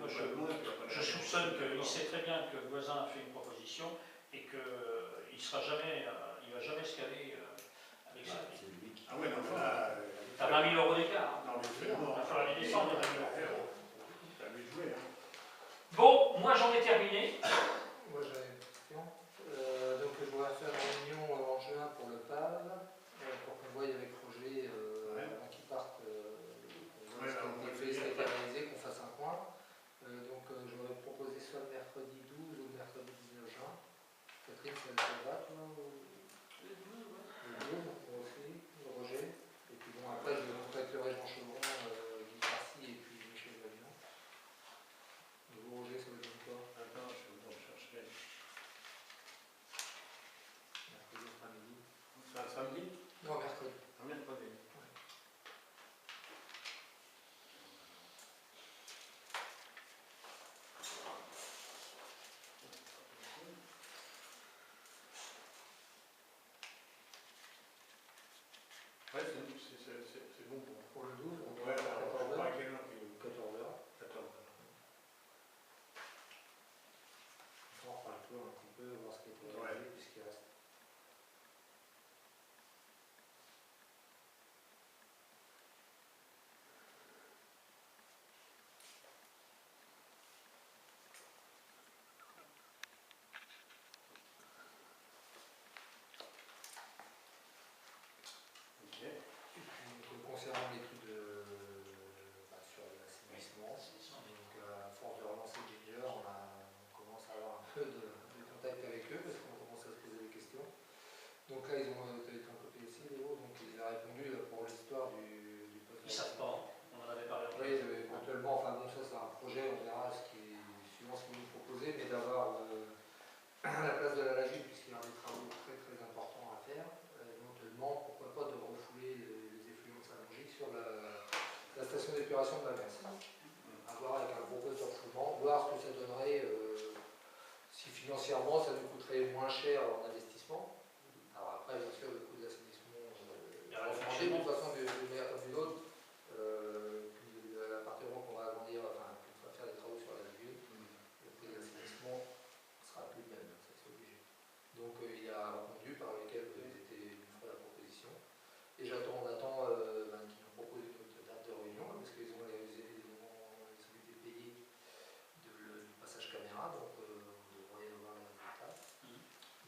Moi, je soupçonne qu'il sait très bien que le voisin a fait une proposition et qu'il ne va jamais se caler avec ça. Ah ouais, non, là... T'as 20 000 € d'écart. Non, mais Il va falloir les descendre, les 20 000 €. T'as vu jouer, hein. Bon, moi j'en ai terminé. Moi j'avais une question. Donc je voudrais faire une réunion en juin pour le PAV, pour qu'on voie avec Roger avant qu'il parte, qu'on voit ce qui a été réalisé, qu'on fasse un point. Donc j'aurais proposé soit le mercredi 12 ou le mercredi 19 juin. Catherine, ça te va toi Le 12, ouais. Le 12, moi aussi, Roger. Et puis bon, après je contacterai Jean Chevron, Guy Farcy et puis Michel Vaillant. Vous, Roger, ça va dire quoi? Attends, je vais vous chercher. Mercredi après-midi. C'est un samedi? Non, mercredi. Un mercredi. Ouais, c'est bon Pour le 12, on ouais, va à 14h. 14h. On fera le tour un petit peu, voir ce qui est réalisé, puisqu'il reste. Ok. Et puis, concernant l'étude sur l'assainissement, donc à force de relancer Ginger, on commence à avoir un peu de contact avec eux, parce qu'on commence à se poser des questions. Donc là, ils ont été en copie aussi, Léo, donc ils ont répondu pour l'histoire du poste. Ils ne savent pas, on en avait parlé. Oui, éventuellement, enfin bon, ça c'est un projet, on verra suivant ce que vous proposez, mais d'avoir la place de la Lagune, puisqu'il y a des travaux très très importants à faire, éventuellement, pourquoi pas de refouler les effluents de Saint-Longic sur la station d'épuration de la Verse. À voir avec un gros poste de refoulement, voir ce que ça donnerait, si financièrement ça nous coûterait moins cher en investissement. Alors après, bien sûr, le coût de l'assainissement, de toute façon, d'une manière comme d'une autre, à partir du moment qu'on va agrandir, enfin, qu'on va faire des travaux sur la Lagune, le prix de l'assainissement sera plus le même, ça c'est obligé. Donc il a répondu par lequel ils feraient la proposition. Et on attend qu'ils nous proposent une autre date de réunion, parce qu'ils ont les éléments, ils ont été payés du passage caméra, donc on devrait y avoir les résultats.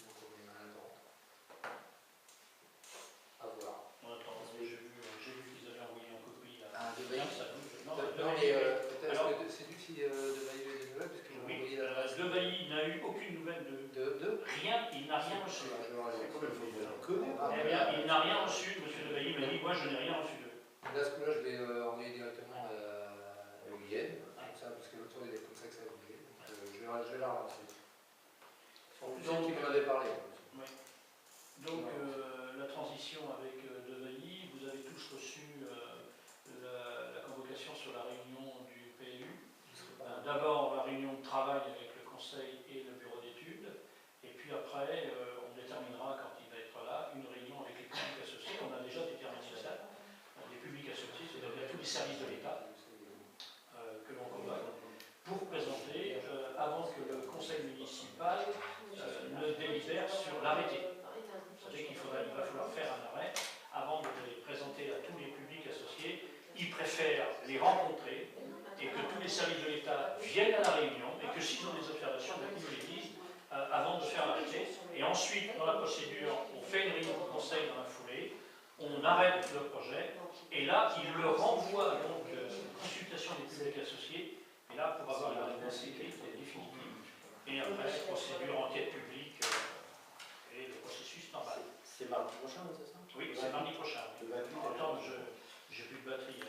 Donc on est en attente. À voir. On attend, j'ai vu qu'ils avaient envoyé en copie. De Bailly. Non, mais peut-être c'est lui qui de Bailly des nouvelles, parce que oui, de Bailly n'a eu aucune nouvelle de rien, il n'a rien reçu. Il n'a rien reçu, monsieur de Bailly m'a dit, moi je n'ai rien reçu d'eux. Là, ce coup-là, je vais envoyer directement à Guyenne, comme ça, parce que l'autre fois, il est comme ça que ça a bougé. Donc, je vais la relancer. Donc, il m'en avait parlé. Oui. Donc, la transition avec de Bailly, vous avez tous reçu la convocation sur la réunion du PLU. D'abord, la réunion de travail avec le conseil et le bureau d'études. Et puis après, on déterminera, quand il va être là, une réunion avec les publics associés. On a déjà déterminé la date. Les publics associés, c'est-à-dire tous les services de l'État que l'on convoque, pour présenter, avant que le conseil municipal ne délibère sur l'arrêté. Vous savez qu'il va falloir faire un arrêt avant de les présenter à tous les publics associés. Ils préfèrent les rencontrer et que tous les services de l'État viennent à la réunion et que s'ils ont des observations, ils nous les disent avant de faire l'arrêté. Et ensuite, dans la procédure, on fait une réunion de conseil dans la foulée, on arrête le projet et là, il le renvoie donc consultation des publics associés. Et là, pour avoir la réponse écrite et définitive. Et après, procédure, enquête publique et le processus normal. C'est mardi prochain, c'est ça? Oui, c'est mardi prochain. Attends, j'ai plus de batterie.